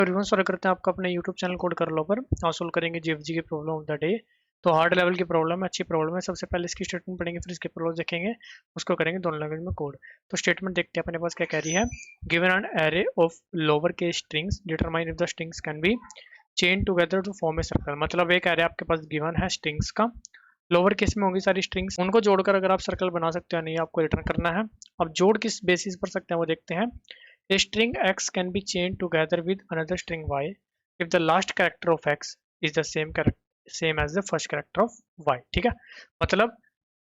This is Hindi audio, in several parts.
एवरीवन, स्वागत करते हैं आपका अपने यूट्यूब चैनल कोड कर लो पर। आज सोल्व करेंगे जीएफजी की प्रॉब्लम ऑफ द डे। तो हार्ड लेवल की प्रॉब्लम है, अच्छी प्रॉब्लम है। सबसे पहले इसकी स्टेटमेंट पढ़ेंगे, फिर इसके प्रॉब्लम देखेंगे, उसको करेंगे दोनों लैंग्वेज में कोड। तो स्टेटमेंट देखते हैं अपने पास क्या कह रही है। Given an array of lower case strings, determine if the strings can be chain together to form a circle. मतलब एक एरे आपके पास गिवन है स्ट्रिंग्स का, लोअर केस में होंगी सारी स्ट्रिंग्स, उनको जोड़कर अगर आप सर्कल बना सकते हो या नहीं आपको रिटर्न करना है। अब जोड़ किस बेसिस पर सकते हैं वो देखते हैं। A string x can be chained together with another string y if the last character of x is the same as the first character of y। ठीक है, मतलब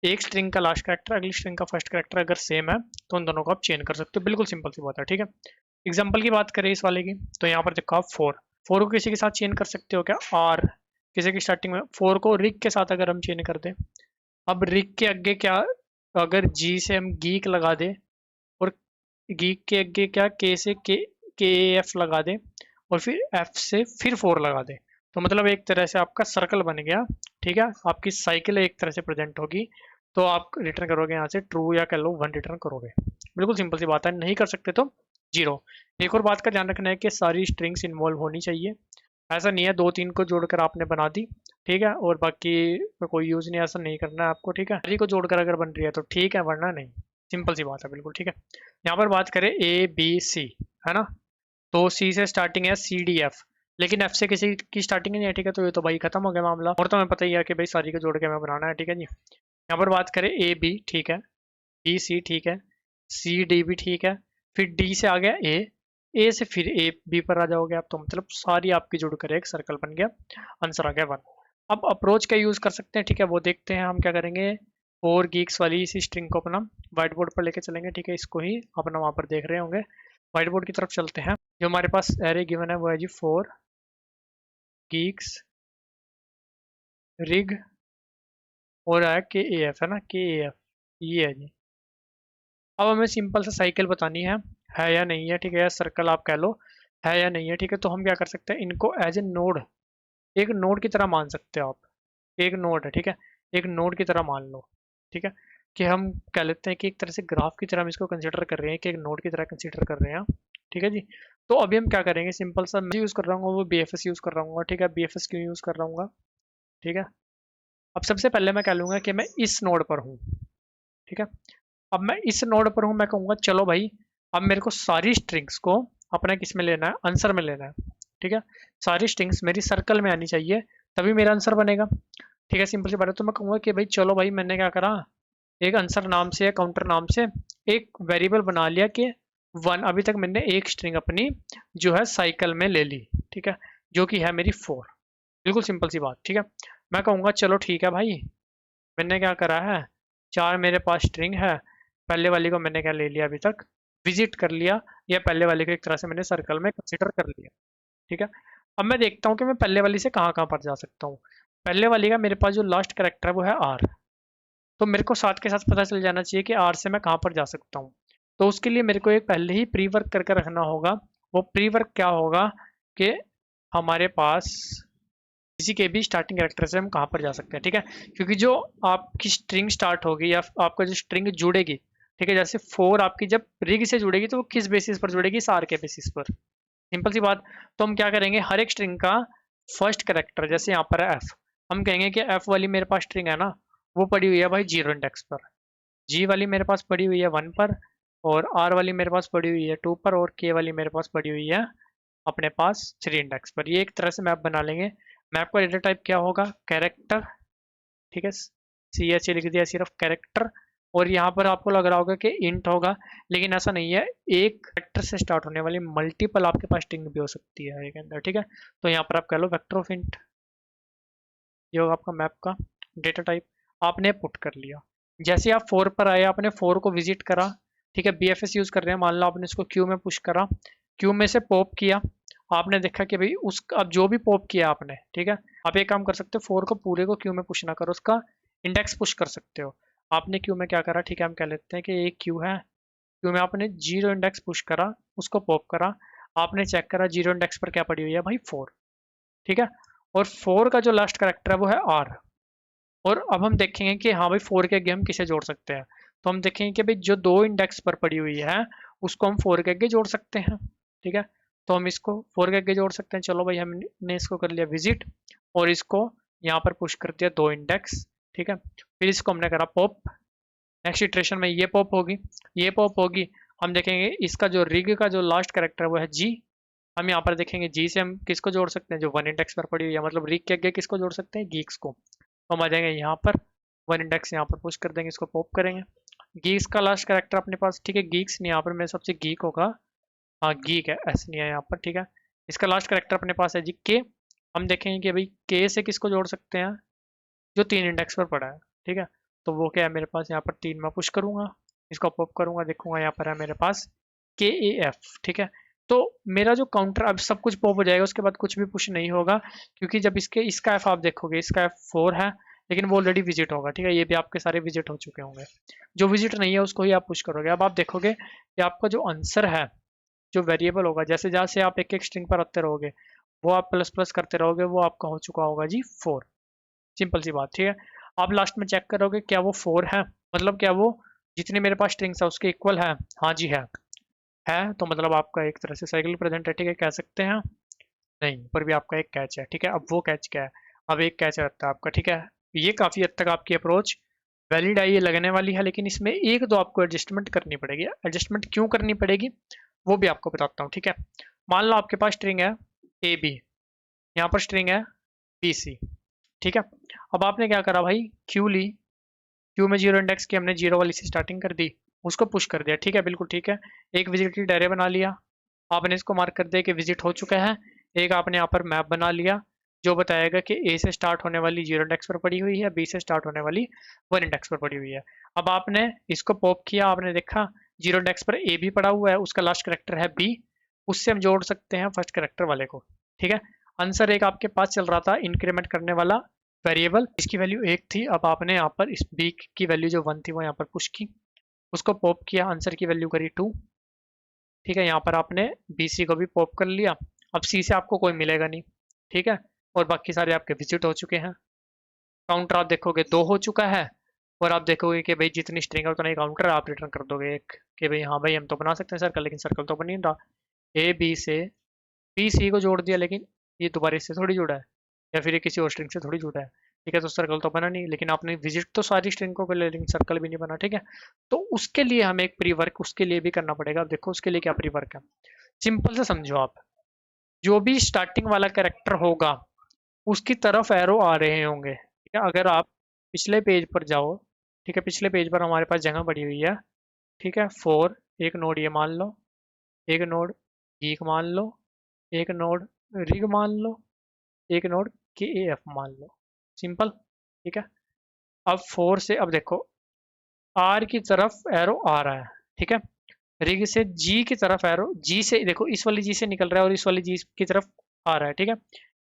एक स्ट्रिंग का लास्ट कैरेक्टर अगली स्ट्रिंग का फर्स्ट कैरेक्टर अगर सेम है तो उन दोनों को आप चेन कर सकते हो। बिल्कुल सिंपल सी बात है। ठीक है, एग्जांपल की बात करें इस वाले की, तो यहाँ पर देखो आप फोर को किसी के साथ चेन कर सकते हो क्या? और किसी की स्टार्टिंग में फोर को रिक के साथ अगर हम चेन कर दें, अब रिक के आगे क्या, अगर जी से हम गीक लगा दे और गीक के आगे क्या के से के एफ लगा दे और फिर एफ से फिर फोर लगा दे, तो मतलब एक तरह से आपका सर्कल बन गया। ठीक है, आपकी साइकिल एक तरह से प्रेजेंट होगी। तो आप रिटर्न करोगे यहाँ से ट्रू या कह लो वन रिटर्न करोगे। बिल्कुल सिंपल सी बात है, नहीं कर सकते तो जीरो। एक और बात का ध्यान रखना है कि सारी स्ट्रिंग्स इन्वॉल्व होनी चाहिए। ऐसा नहीं है दो तीन को जोड़कर आपने बना दी, ठीक है, और बाकी का कोई यूज नहीं, ऐसा नहीं करना है आपको। ठीक है, सारी को जोड़कर अगर बन रही है तो ठीक है, वरना नहीं। सिंपल सी बात है बिल्कुल। ठीक है, यहाँ पर बात करें ए बी सी, है ना, तो सी से स्टार्टिंग है सी डी एफ, लेकिन एफ से किसी की स्टार्टिंग नहीं है। ठीक है, तो ये तो भाई खत्म हो गया मामला, और तो हमें पता ही है कि भाई सारी को जोड़ के हमें बनाना है। ठीक है जी, यहाँ पर बात करें ए बी, ठीक है, बी सी, ठीक है, सी डी भी ठीक है, फिर डी से आ गया ए से फिर ए बी पर आ जाओगे आप, तो मतलब सारी आपकी जुड़कर एक सर्कल बन गया। आंसर आ गया वन। अब अप्रोच क्या यूज कर सकते हैं, ठीक है, वो देखते हैं। हम क्या करेंगे, फोर गीक्स वाली इसी स्ट्रिंग को अपना व्हाइट बोर्ड पर लेके चलेंगे। ठीक है, इसको ही अपना वहां पर देख रहे होंगे, व्हाइट बोर्ड की तरफ चलते हैं। जो हमारे पास एरे गिवन है वो है जी फोर गीक्स रिग और है के ए एफ, है ना, के ए एफ, ये है जी। अब हमें सिंपल सा साइकिल बतानी है या नहीं है। ठीक है, सर्कल आप कह लो, है या नहीं है। ठीक है, तो हम क्या कर सकते हैं, इनको एज ए नोड, एक नोड की तरह मान सकते हो आप। एक नोड है, ठीक है, एक नोड की तरह मान लो। ठीक है, कि हम कह लेते हैं कि एक तरह से ग्राफ की तरह हम इसको कंसिडर कर रहे हैं, कि एक नोड की तरह कंसिडर कर रहे हैं। ठीक है जी, तो अभी हम क्या करेंगे, सिंपल सा मैं यूज़ कर रहा हूँ वो बी एफ एस यूज़ कर रहा हूँ। ठीक है, बी एफ एस क्यों यूज़ कर रहा हूँ? ठीक है, अब सबसे पहले मैं कह लूँगा कि मैं इस नोड पर हूँ। ठीक है, अब मैं इस नोड पर हूँ, मैं कहूँगा चलो भाई अब मेरे को सारी स्ट्रिंग्स को अपना किस में लेना है, आंसर में लेना है। ठीक है, सारी स्ट्रिंग्स मेरी सर्कल में आनी चाहिए, तभी मेरा आंसर बनेगा। ठीक है, सिंपल सी बात है। तो मैं कहूँगा कि भाई चलो भाई, मैंने क्या करा, एक आंसर नाम से या काउंटर नाम से एक वेरिएबल बना लिया कि वन। अभी तक मैंने एक स्ट्रिंग अपनी जो है साइकिल में ले ली। ठीक है, जो कि है मेरी फोर। बिल्कुल सिंपल सी बात। ठीक है, मैं कहूँगा चलो ठीक है भाई, मैंने क्या करा है, चार मेरे पास स्ट्रिंग है, पहले वाली को मैंने क्या ले लिया, अभी तक विजिट कर लिया, या पहले वाली को एक तरह से मैंने सर्कल में कंसिडर कर लिया। ठीक है, अब मैं देखता हूँ कि मैं पहले वाली से कहाँ कहाँ पर जा सकता हूँ। पहले वाली का मेरे पास जो लास्ट करेक्टर है वो है आर, तो मेरे को साथ के साथ पता चल जाना चाहिए कि आर से मैं कहाँ पर जा सकता हूँ। तो उसके लिए मेरे को एक पहले ही प्री वर्क करके रखना होगा। वो प्री वर्क क्या होगा कि हमारे पास किसी के भी स्टार्टिंग कैरेक्टर से हम कहाँ पर जा सकते हैं। ठीक है, क्योंकि जो आपकी स्ट्रिंग स्टार्ट होगी या आपका जो स्ट्रिंग जुड़ेगी, ठीक है, जैसे फोर आपकी जब रिग से जुड़ेगी तो वो किस बेसिस पर जुड़ेगी, सार के बेसिस पर। सिंपल सी बात। तो हम क्या करेंगे, हर एक स्ट्रिंग का फर्स्ट करेक्टर, जैसे यहाँ पर है एफ, हम कहेंगे कि एफ वाली मेरे पास स्ट्रिंग है ना, वो पड़ी हुई है भाई जीरो इंडेक्स पर, जी वाली मेरे पास पड़ी हुई है वन पर, और आर वाली मेरे पास पड़ी हुई है टू पर, और के वाली मेरे पास पड़ी हुई है अपने पास थ्री इंडेक्स पर। ये एक तरह से मैप बना लेंगे। मैप का डेटा टाइप क्या होगा, कैरेक्टर। ठीक है, सी एच लिख दिया सिर्फ कैरेक्टर, और यहाँ पर आपको लग रहा होगा कि इंट होगा, लेकिन ऐसा नहीं है। एक कैरेक्टर से स्टार्ट होने वाली मल्टीपल आपके पास स्ट्रिंग भी हो सकती है के अंदर। ठीक है, तो यहाँ पर आप कह लो वेक्टर ऑफ इंट, ये होगा आपका मैप का डेटा टाइप। आपने पुट कर लिया, जैसे आप फोर पर आए आपने फोर को विजिट करा। ठीक है, बी एफ एस यूज कर रहे हैं, मान लो आपने इसको क्यू में पुश करा, क्यू में से पॉप किया, आपने देखा कि भाई उस अब जो भी पॉप किया आपने, ठीक है, आप एक काम कर सकते हो, फोर को पूरे को क्यू में पुश ना करो, उसका इंडेक्स पुश कर सकते हो। आपने क्यू में क्या करा, ठीक है, हम कह लेते हैं कि एक क्यू है, क्यू में आपने जीरो इंडेक्स पुश करा, उसको पॉप करा, आपने चेक करा जीरो इंडेक्स पर क्या पड़ी हुई है भाई फोर। ठीक है, और फोर का जो लास्ट करेक्टर है वो है आर। और अब हम देखेंगे कि हाँ भाई फोर के आगे हम किसे जोड़ सकते हैं। तो हम देखेंगे कि भाई जो दो इंडेक्स पर पड़ी हुई है उसको हम फोर के आगे जोड़ सकते हैं। ठीक है, तो हम इसको 4 के आगे जोड़ सकते हैं। चलो भाई हमने इसको कर लिया विजिट, और इसको यहाँ पर पुश कर दिया 2 इंडेक्स, ठीक है। फिर इसको हमने करा पॉप, नेक्स्ट इटरेशन में ये पॉप होगी, ये पॉप होगी। हम देखेंगे इसका जो रिग का जो लास्ट करेक्टर है वो है जी। हम यहाँ पर देखेंगे जी से हम किसको जोड़ सकते हैं, जो 1 इंडेक्स पर पड़ी हुई है, मतलब रिग के आगे किसको जोड़ सकते हैं, गीक्स को। तो हम आ जाएंगे यहाँ पर, 1 इंडेक्स यहाँ पर पुश कर देंगे, इसको पॉप करेंगे। गीक्स का लास्ट करेक्टर अपने पास, ठीक है, गीक्स नहीं, यहाँ पर मेरे सबसे गीक होगा, हाँ गीक है, एस नहीं है यहाँ पर, ठीक है। इसका लास्ट करेक्टर अपने पास है जी के। हम देखेंगे कि भाई के से किसको जोड़ सकते हैं, जो 3 इंडेक्स पर पड़ा है, ठीक है। तो वो क्या है मेरे पास, यहाँ पर 3 में पुश करूंगा, इसको पॉप करूंगा, देखूंगा यहाँ पर है मेरे पास के ए एफ, ठीक है। तो मेरा जो काउंटर अब सब कुछ पॉप हो जाएगा, उसके बाद कुछ भी पुश नहीं होगा, क्योंकि जब इसका एफ आप देखोगे, इसका एफ 4 है, लेकिन वो ऑलरेडी विजिट होगा, ठीक है। ये भी आपके सारे विजिट हो चुके होंगे, जो विजिट नहीं है उसको ही आप पुश करोगे। अब आप देखोगे कि आपका जो आंसर है, जो वेरिएबल होगा, जैसे जैसे आप एक एक स्ट्रिंग पर रखते रहोगे, वो आप प्लस प्लस करते रहोगे, वो आपका हो चुका होगा जी 4। सिंपल सी बात, ठीक है। आप लास्ट में चेक करोगे क्या वो 4 है, मतलब क्या वो जितने मेरे पास स्ट्रिंग्स है उसके इक्वल है, हाँ जी है तो मतलब आपका एक तरह से साइकिल प्रेजेंट है, ठीक है, कह सकते हैं। नहीं, पर भी आपका एक कैच है, ठीक है। अब वो कैच क्या है, अब एक कैच रहता है आपका, ठीक है। ये काफ़ी हद तक आपकी अप्रोच वैलिड है, ये लगने वाली है, लेकिन इसमें एक दो आपको एडजस्टमेंट करनी पड़ेगी। एडजस्टमेंट क्यों करनी पड़ेगी वो भी आपको बताता हूँ, ठीक है। मान लो आपके पास स्ट्रिंग है ए बी, यहाँ पर स्ट्रिंग है बी सी, ठीक है। अब आपने क्या करा भाई, क्यू ली, क्यू में 0 इंडेक्स की, हमने 0 वाली से स्टार्टिंग कर दी, उसको पुश कर दिया, ठीक है, बिल्कुल ठीक है। एक विजिटेड एरे बना लिया, आपने इसको मार्क कर दिया कि विजिट हो चुका है। एक आपने यहाँ पर मैप बना लिया जो बताएगा कि ए से स्टार्ट होने वाली 0 इंडेक्स पर पड़ी हुई है, बी से स्टार्ट होने वाली 1 इंडेक्स पर पड़ी हुई है। अब आपने इसको पॉप किया, आपने देखा 0 इंडेक्स पर ए भी पड़ा हुआ है, उसका लास्ट करेक्टर है बी, उससे हम जोड़ सकते हैं फर्स्ट करेक्टर वाले को, ठीक है। आंसर एक आपके पास चल रहा था इंक्रीमेंट करने वाला वेरिएबल, इसकी वैल्यू 1 थी। अब आपने यहाँ पर इस बी की वैल्यू जो 1 थी वो यहाँ पर पुश की, उसको पॉप किया, आंसर की वैल्यू करी 2, ठीक है। यहाँ पर आपने बी सी को भी पॉप कर लिया, अब सी से आपको कोई मिलेगा नहीं, ठीक है। और बाकी सारे आपके विजिट हो चुके हैं। काउंटर आप देखोगे 2 हो चुका है, और आप देखोगे कि भाई जितनी स्ट्रिंग है उतना ही काउंटर आप रिटर्न कर दोगे एक, कि भाई हाँ भाई हम तो बना सकते हैं सर्कल, लेकिन सर्कल तो बन नहीं रहा। ए बी से बी सी को जोड़ दिया, लेकिन ये दोबारा इससे थोड़ी जुड़ा है, या फिर ये किसी और स्ट्रिंग से थोड़ी जुड़ा है, ठीक है। तो सर्कल तो बना नहीं, लेकिन आपने विजिट तो सारी स्ट्रिंग को कर लिया, लेकिन सर्कल भी नहीं बना, ठीक है। तो उसके लिए हमें एक प्री वर्क उसके लिए भी करना पड़ेगा। अब देखो उसके लिए क्या प्री वर्क है, सिंपल से समझो आप, जो भी स्टार्टिंग वाला कैरेक्टर होगा उसकी तरफ एरो आ रहे होंगे, ठीक है। अगर आप पिछले पेज पर जाओ, ठीक है, पिछले पेज पर हमारे पास जगह पड़ी हुई है, ठीक है, 4, एक नोड ये मान लो, एक नोड गीक मान लो, एक नोड रिग मान लो, एक नोड के ए एफ मान लो, सिंपल, ठीक है। अब 4 से अब देखो आर की तरफ एरो आ रहा है, ठीक है। रिग से जी की तरफ एरो, जी से देखो इस वाली जी से निकल रहा है और इस वाली जी की तरफ आ रहा है, ठीक है।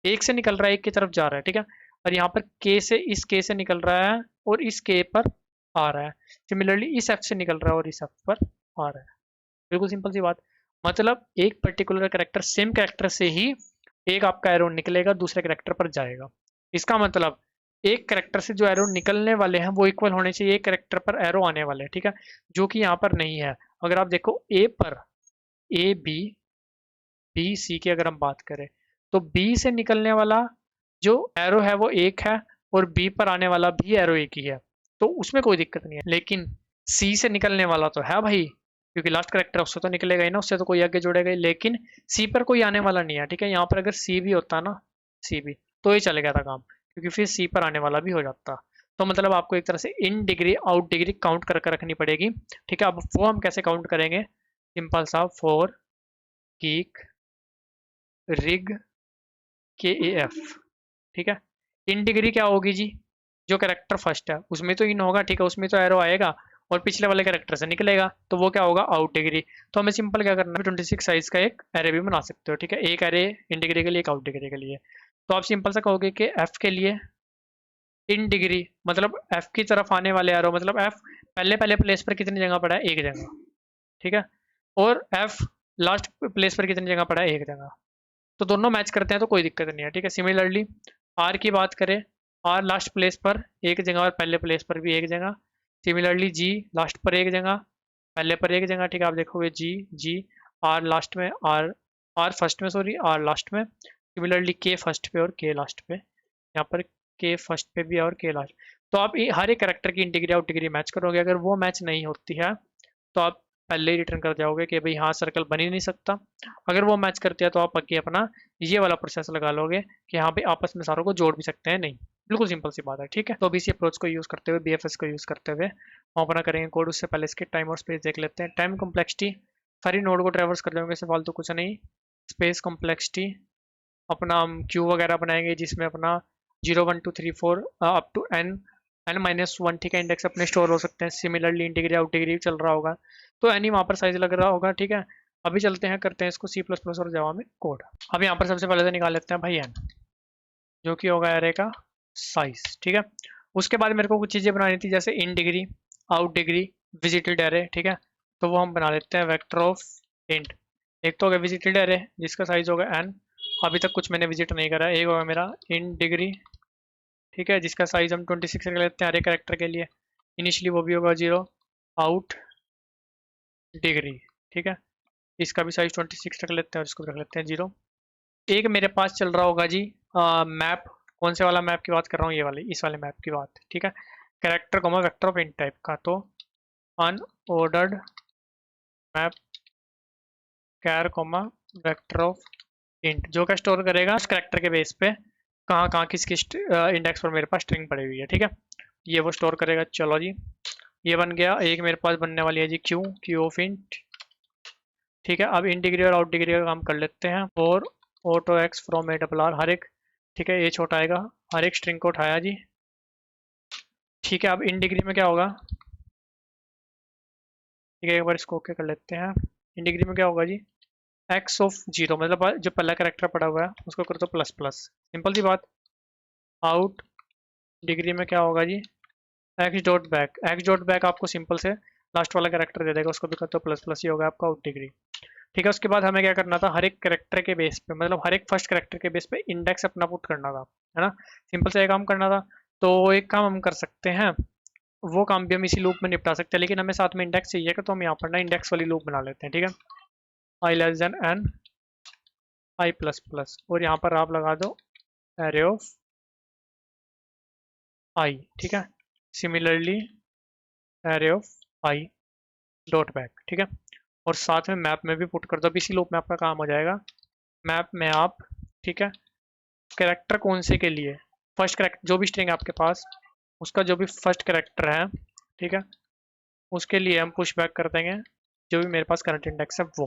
एक से निकल रहा है, एक की तरफ जा रहा है, ठीक है। और यहाँ पर के से इस के से निकल रहा है और इस के पर आ रहा है। सिमिलरली इस एफ से निकल रहा है और इस एफ पर आ रहा है। बिल्कुल सिंपल सी बात, मतलब एक पर्टिकुलर करेक्टर सेम करेक्टर से ही एक आपका एरो निकलेगा, दूसरे करेक्टर पर जाएगा। इसका मतलब एक करेक्टर से जो एरो निकलने वाले हैं वो इक्वल होने चाहिए एक करेक्टर पर एरो आने वाले हैं, ठीक है, जो कि यहाँ पर नहीं है। अगर आप देखो ए पर ए बी बी सी की अगर हम बात करें, तो बी से निकलने वाला जो एरो है वो एक है, और बी पर आने वाला भी एरो एक ही है, तो उसमें कोई दिक्कत नहीं है। लेकिन सी से निकलने वाला तो है भाई, क्योंकि लास्ट करेक्टर उससे तो निकलेगा ही ना, उससे तो कोई आगे जुड़ेगा ही, लेकिन सी पर कोई आने वाला नहीं है, ठीक है। यहाँ पर अगर सी भी होता ना, सी भी, तो ये चले गया था काम, क्योंकि फिर सी पर आने वाला भी हो जाता। तो मतलब आपको एक तरह से in degree out degree count कर रखनी पड़ेगी, ठीक है। अब वो हम कैसे काउंट करेंगे, सिंपल सा 4 गीक रिग के ए एफ, ठीक है। इन डिग्री क्या होगी जी, जो कैरेक्टर फर्स्ट है उसमें तो इन होगा, ठीक है, उसमें तो एरो आएगा और पिछले वाले कैरेक्टर से निकलेगा, तो वो क्या होगा, आउट डिग्री। तो हमें सिंपल क्या करना है, 26 साइज का एक एरे भी बना सकते हो, ठीक है, एक एरे इन डिग्री के लिए, एक आउट डिग्री के लिए। तो आप सिंपल सा कहोगे कि एफ के लिए इन डिग्री मतलब एफ की तरफ आने वाले एरो, मतलब एफ पहले पहले प्लेस पर कितनी जगह पड़ा है, एक जगह, ठीक है। और एफ लास्ट प्लेस पर कितनी जगह पड़ा है, एक जगह। तो दोनों मैच करते हैं तो कोई दिक्कत नहीं है, ठीक है। सिमिलरली आर की बात करें, आर लास्ट प्लेस पर एक जगह और पहले प्लेस पर भी एक जगह। सिमिलरली जी लास्ट पर एक जगह, पहले पर एक जगह, ठीक है। आप देखोगे जी जी, आर लास्ट में, आर आर फर्स्ट में, सॉरी आर लास्ट में, सिमिलरली के फर्स्ट पे और के लास्ट पे, यहाँ पर के फर्स्ट पे भी और के लास्ट। तो आप हर एक करेक्टर की in degree out degree match करोगे, अगर वो मैच नहीं होती है तो आप पहले ही रिटर्न कर जाओगे कि भाई हाँ सर्कल बन ही नहीं सकता। अगर वो मैच करती है तो आप आगे अपना ये वाला प्रोसेस लगा लोगे कि हाँ भाई आपस में सारों को जोड़ भी सकते हैं नहीं। बिल्कुल सिंपल सी बात है, ठीक है। तो अभी इसी अप्रोच को यूज़ करते हुए, बीएफएस को यूज़ करते हुए हम अपना करेंगे कोड। उससे पहले इसके टाइम और स्पेस देख लेते हैं। टाइम कॉम्प्लेक्सिटी, सारी नोड को ट्रेवर्स कर देंगे, इससे फालतू कुछ नहीं। स्पेस कॉम्प्लेक्सिटी, अपना हम क्यू वगैरह बनाएंगे जिसमें अपना 0 1 2 3 4 अप टू n-1, ठीक है, इंडेक्स अपने स्टोर हो सकते हैं। Similarly in degree out degree चल रहा होगा तो एन ही वहाँ पर साइज लग रहा होगा, ठीक है। अभी चलते हैं, करते हैं इसको सी प्लस प्लस और जावा में कोड। अब यहाँ पर सबसे पहले तो निकाल लेते हैं भाई एन, जो कि होगा एरे का साइज, ठीक है। उसके बाद मेरे को कुछ चीज़ें बनानी थी, जैसे in degree, out degree, visited array, ठीक है। तो वो हम बना लेते हैं वेक्टर ऑफ इंट। एक तो होगा विजिटेड एरे जिसका साइज होगा एन, अभी तक कुछ मैंने विजिट नहीं करा। एक होगा मेरा इन डिग्री, ठीक है, जिसका साइज हम 26 रख लेते हैं हर एक करेक्टर के लिए। इनिशियली वो भी होगा 0। आउट डिग्री, ठीक है, इसका भी साइज 26 रख लेते हैं और इसको भी रख लेते हैं 0। एक मेरे पास चल रहा होगा जी मैप। कौन से वाला मैप की बात कर रहा हूँ, ये वाले, इस वाले मैप की बात, ठीक है। Character comma vector of int type का, तो unordered map char comma vector of int, जो क्या स्टोर करेगा उस कैरेक्टर के बेस पे कहाँ कहाँ किस किस इंडेक्स पर मेरे पास स्ट्रिंग पड़ी हुई है, ठीक है। ये वो स्टोर करेगा। चलो जी, ये बन गया। एक मेरे पास बनने वाली है जी क्यू, क्यू ऑफ इंट, ठीक है। अब इन डिग्री और आउट डिग्री का काम कर लेते हैं। और auto x from A double R, हर एक, ठीक है, ये छोटा आएगा, हर एक स्ट्रिंग को उठाया जी, ठीक है। अब इन डिग्री में क्या होगा, ठीक है, एक बार इसको ओके कर लेते हैं। इन डिग्री में क्या होगा जी, एक्स ऑफ 0, मतलब जो पहला करेक्टर पड़ा हुआ है उसको कर दो प्लस प्लस, सिंपल सी बात। आउट डिग्री में क्या होगा जी, X dot back, X dot back आपको सिंपल से लास्ट वाला करेक्टर दे देगा, उसको भी कर दो प्लस प्लस, ही होगा आपका आउट डिग्री, ठीक है। उसके बाद हमें क्या करना था, हर एक करेक्टर के बेस पे, मतलब हर एक फर्स्ट करेक्टर के बेस पे इंडेक्स अपना पुट करना था, है ना। सिंपल से एक काम करना था। तो एक काम हम कर सकते हैं, वो काम भी हम इसी लूप में निपटा सकते हैं, लेकिन हमें साथ में इंडेक्स चाहिए, तो हम यहाँ पर ना इंडेक्स वाली लूप बना लेते हैं, ठीक है। आई लेस देन एन आई प्लस प्लस, और यहाँ पर आप लगा दो एरे ऑफ आई, ठीक है। Similarly array of I dot back, ठीक है। और साथ में मैप में भी पुट कर दो। अब इसी लूप में आपका काम हो जाएगा। मैप में आप, ठीक है, कैरेक्टर कौन से के लिए, फर्स्ट कैरेक्टर जो भी स्ट्रिंग है आपके पास, उसका जो भी फर्स्ट कैरेक्टर है, ठीक है, उसके लिए हम पुश बैक कर देंगे जो भी मेरे पास करंट इंडेक्स है वो,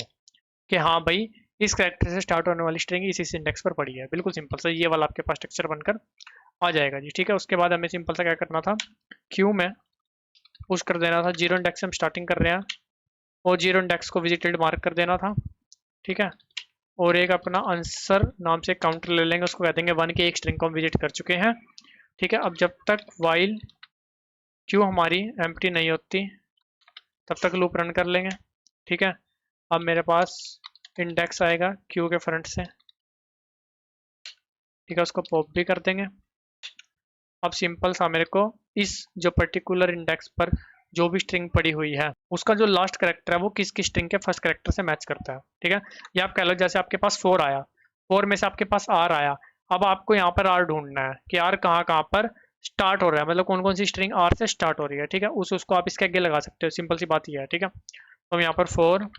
कि हाँ भाई इस कैरेक्टर से स्टार्ट होने वाली स्ट्रिंग इस इंडेक्स पर पड़ी है। बिल्कुल सिंपल सा ये वाला आपके पास स्ट्रक्चर बनकर आ जाएगा जी, ठीक है। उसके बाद हमें सिंपल सा क्या करना था, क्यू में पुश कर देना था। 0 इंडेक्स से हम स्टार्टिंग कर रहे हैं और 0 इंडेक्स को विजिटेड मार्क कर देना था, ठीक है। और एक अपना आंसर नाम से काउंटर ले लेंगे, उसको कह देंगे 1 की एक स्ट्रिंग को हम विजिट कर चुके हैं, ठीक है। अब जब तक वाइल क्यू हमारी एम्प्टी नहीं होती तब तक लूप रन कर लेंगे, ठीक है। अब मेरे पास इंडेक्स आएगा क्यू के फ्रंट से, ठीक है, उसको पॉप भी कर देंगे। अब सिंपल सा मेरे को इस जो पर्टिकुलर इंडेक्स पर जो भी स्ट्रिंग पड़ी हुई है उसका जो लास्ट करेक्टर है वो किस किस स्ट्रिंग के फर्स्ट करेक्टर से मैच करता है, ठीक है। या आप कह लो जैसे आपके पास 4 आया, 4 में से आपके पास आर आया, अब आपको यहाँ पर आर ढूंढना है कि आर कहाँ कहाँ पर स्टार्ट हो रहा है, मतलब कौन कौन सी स्ट्रिंग आर से स्टार्ट हो रही है, ठीक है। उसको आप इसके आगे लगा सकते हो, सिंपल सी बात ये है, ठीक है। तो हम यहाँ पर 4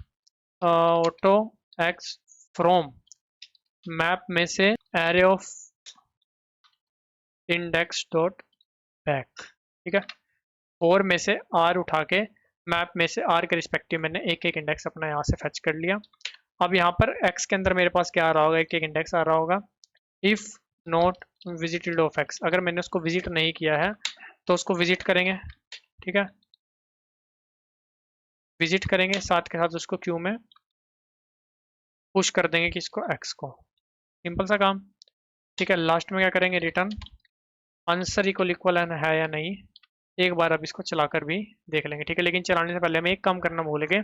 ऑटो एक्स फ्रॉम मैप में से array of index dot back, ठीक है। 4 में से आर उठा के मैप में से आर के रिस्पेक्टिव मैंने एक एक इंडेक्स अपना यहाँ से फैच कर लिया। अब यहाँ पर एक्स के अंदर मेरे पास क्या आ रहा होगा, एक एक इंडेक्स आ रहा होगा। If not visited of x, अगर मैंने उसको विजिट नहीं किया है तो उसको विजिट करेंगे, ठीक है, विजिट करेंगे, साथ के साथ उसको क्यू में पुश कर देंगे कि इसको एक्स को, सिंपल सा काम, ठीक है। लास्ट में क्या करेंगे, रिटर्न आंसर इक्वल है या नहीं, एक बार अब इसको चलाकर भी देख लेंगे, ठीक है। लेकिन चलाने से पहले हम एक काम करना भूल गए,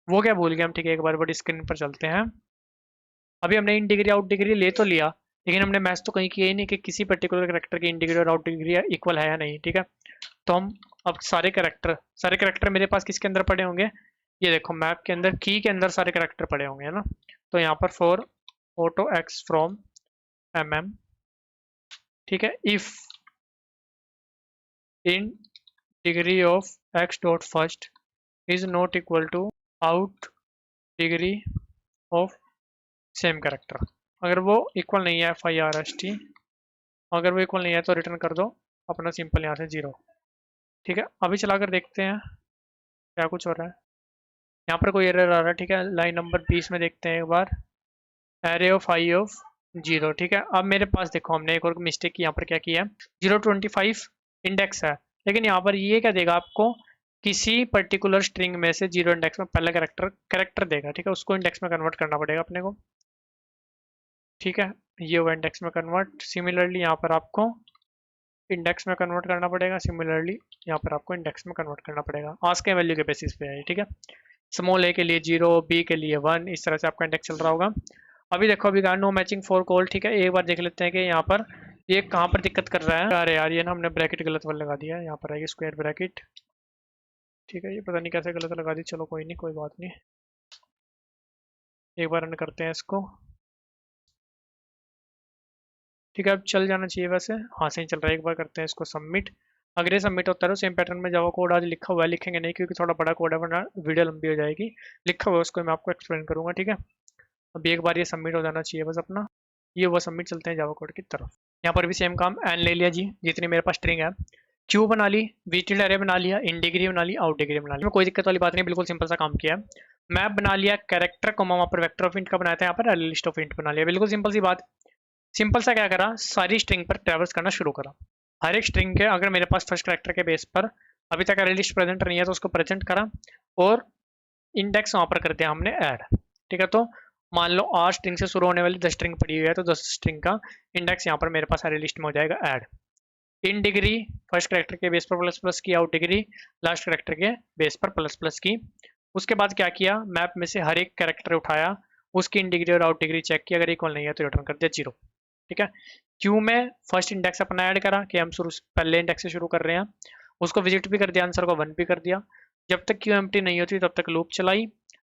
वो क्या भूल गए हम, ठीक है। एक बार बड़ी स्क्रीन पर चलते हैं। अभी हमने इन डिग्री आउट डिग्री ले तो लिया, लेकिन हमने मैच तो कहीं किया ही नहीं कि किसी पर्टिकुलर करेक्टर की इन डिग्री और आउट डिग्री इक्वल है या नहीं, ठीक है। तो हम अब सारे करेक्टर मेरे पास किसके अंदर पड़े होंगे, ये देखो मैप के अंदर की के अंदर सारे करेक्टर पड़े होंगे, है ना। तो यहाँ पर for auto x from mm, ठीक है, if in degree of x dot first is not equal to out degree of same character. अगर वो इक्वल नहीं है FIRST, अगर वो इक्वल नहीं है तो रिटर्न कर दो अपना सिंपल यहाँ से 0। ठीक है, अभी चलाकर देखते हैं क्या कुछ हो रहा है। यहाँ पर कोई एरर आ रहा है। ठीक है, लाइन नंबर 20 में देखते हैं एक बार, एरे ऑफ आई ऑफ 0। ठीक है, अब मेरे पास देखो हमने एक और मिस्टेक की, यहाँ पर क्या किया है, 025 इंडेक्स है, लेकिन यहाँ पर ये क्या देगा आपको, किसी पर्टिकुलर स्ट्रिंग में से 0 इंडेक्स में पहला कैरेक्टर देगा। ठीक है, उसको इंडेक्स में कन्वर्ट करना पड़ेगा अपने को। ठीक है, ये हुआ इंडेक्स में कन्वर्ट। सिमिलरली यहाँ पर आपको इंडेक्स में कन्वर्ट करना पड़ेगा, सिमिलरली यहाँ पर आपको इंडेक्स में कन्वर्ट करना पड़ेगा। आज के वैल्यू के बेसिस पे है। ठीक है, स्मॉल ए के लिए 0, बी के लिए 1, इस तरह से आपका इंडेक्स चल रहा होगा। अभी देखो, अभी नो मैचिंग फॉर कॉल। ठीक है, एक बार देख लेते हैं कि यहाँ पर ये कहाँ पर दिक्कत कर रहा है। अरे यार, ये ना हमने ब्रैकेट गलत वाला लगा दिया है, यहाँ पर आएगी स्क्वायर ब्रैकेट। ठीक है, ये पता नहीं कैसे गलत लगा दी, चलो कोई नहीं, कोई बात नहीं, एक बार रन करते हैं इसको। ठीक है, अब चल जाना चाहिए वैसे, हाँ सही चल रहा है। एक बार करते हैं इसको सबमिट। अगर ये सबमिट होता है तो सेम पैटर्न में जावा कोड आज लिखा हुआ है, लिखेंगे नहीं क्योंकि थोड़ा बड़ा कोड है, वरना वीडियो लंबी हो जाएगी। लिखा हुआ है उसको मैं आपको एक्सप्लेन करूंगा। ठीक है, अभी एक बार ये सबमिट हो जाना चाहिए बस अपना, ये वो सबमिट। चलते हैं जावा कोड की तरफ। यहाँ पर भी सेम काम, एन ले लिया जी, जितनी मेरे पास स्ट्रिंग है, क्यू बना ली, वीटिल एरे बना लिया, इन डिग्री बना ली, आउट डिग्री बना ली, कोई दिक्कत वाली बात नहीं, बिल्कुल सिंपल सा काम किया है। मैप बना लिया, कैरेक्टर को वहाँ पर वेक्टर ऑफ इंट का बनाया था, यहाँ पर लिस्ट ऑफ इंट बना लिया, बिल्कुल सिंपल सी बात। सिंपल सा क्या करा, सारी स्ट्रिंग पर ट्रैवर्स करना शुरू करा। हर एक स्ट्रिंग के अगर मेरे पास फर्स्ट कैरेक्टर के बेस पर अभी तक एरे लिस्ट प्रेजेंट नहीं है तो उसको प्रेजेंट करा, और इंडेक्स वहाँ पर कर दिया हमने ऐड। ठीक है, तो मान लो 8 स्ट्रिंग से शुरू होने वाली 10 स्ट्रिंग पड़ी हुई है, तो 10 स्ट्रिंग का इंडेक्स यहाँ पर मेरे पास एरे लिस्ट में हो जाएगा add. In degree first character के बेस पर प्लस प्लस की, आउट डिग्री लास्ट कैरेक्टर के बेस पर प्लस प्लस की। उसके बाद क्या किया, मैप में से हर एक कैरेक्टर उठाया, उसकी इन डिग्री और आउट डिग्री चेक की, अगर इक्वल नहीं है तो रिटर्न कर दिया 0। ठीक है, क्यू में फर्स्ट इंडेक्स अपना ऐड करा कि हम शुरू पहले इंडेक्स से शुरू कर रहे हैं, उसको विजिट भी कर दिया, आंसर को 1 भी कर दिया। जब तक क्यू एम्प्टी नहीं होती तब तक लूप चलाई,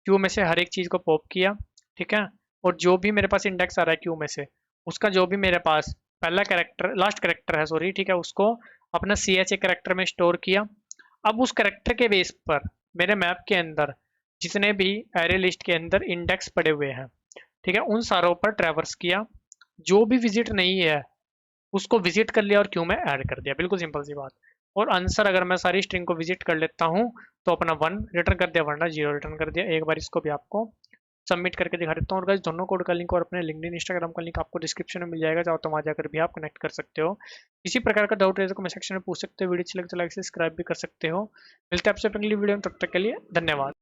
क्यू में से हर एक चीज़ को पॉप किया। ठीक है, और जो भी मेरे पास इंडेक्स आ रहा है क्यू में से, उसका जो भी मेरे पास पहला कैरेक्टर, लास्ट कैरेक्टर है सॉरी, ठीक है, उसको अपना CHA कैरेक्टर में स्टोर किया। अब उस कैरेक्टर के बेस पर मेरे मैप के अंदर जितने भी एरे लिस्ट के अंदर इंडेक्स पड़े हुए हैं, ठीक है, उन सारों पर ट्रैवर्स किया, जो भी विजिट नहीं है उसको विजिट कर लिया और क्यू में ऐड कर दिया, बिल्कुल सिंपल सी बात। और आंसर अगर मैं सारी स्ट्रिंग को विजिट कर लेता हूँ तो अपना 1 रिटर्न कर दिया, वरना 0 रिटर्न कर दिया। एक बार इसको भी आपको सबमिट करके दिखा देता हूँ। और गाइस, दोनों कोड का लिंक और अपने लिंक्डइन इंस्टाग्राम का लिंक आपको डिस्क्रिप्शन में मिल जाएगा, चाहो तो वहाँ जाकर भी आप कनेक्ट कर सकते हो। किसी प्रकार का डाउट रहे तो कमेंट सेक्शन में पूछ सकते हो, वीडियो अच्छी लगे तो लाइक सब्सक्राइब भी कर सकते हो। मिलते हैं आपसे अगली वीडियो में, तब तक के लिए धन्यवाद।